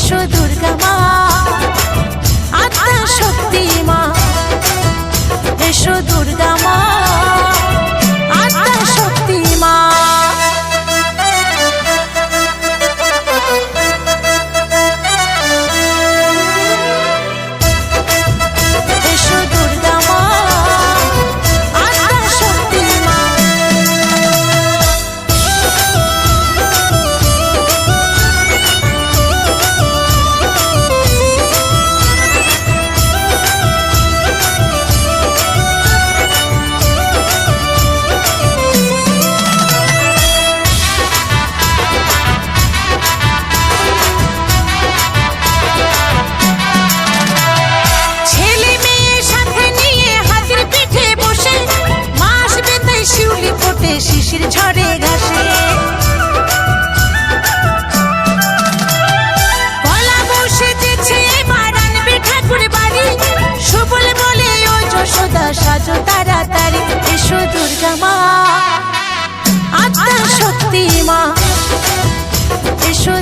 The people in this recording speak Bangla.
এসো দুর্গা মা, আদ্যা শক্তি মা, এসো দুর্গা মা, আদ্যা শক্তি মা। এসো দুর্গা মা, আদ্যা শক্তি মা। শিশির ঝরে ঘাসে গলা বসেছে, এবার আনবে ঠাকুর বাড়ি। সুবল বলে ও যশোদা সাজো তাড়াতাড়ি। এসো দুর্গা মা, আদ্যা শক্তি মা, এসো।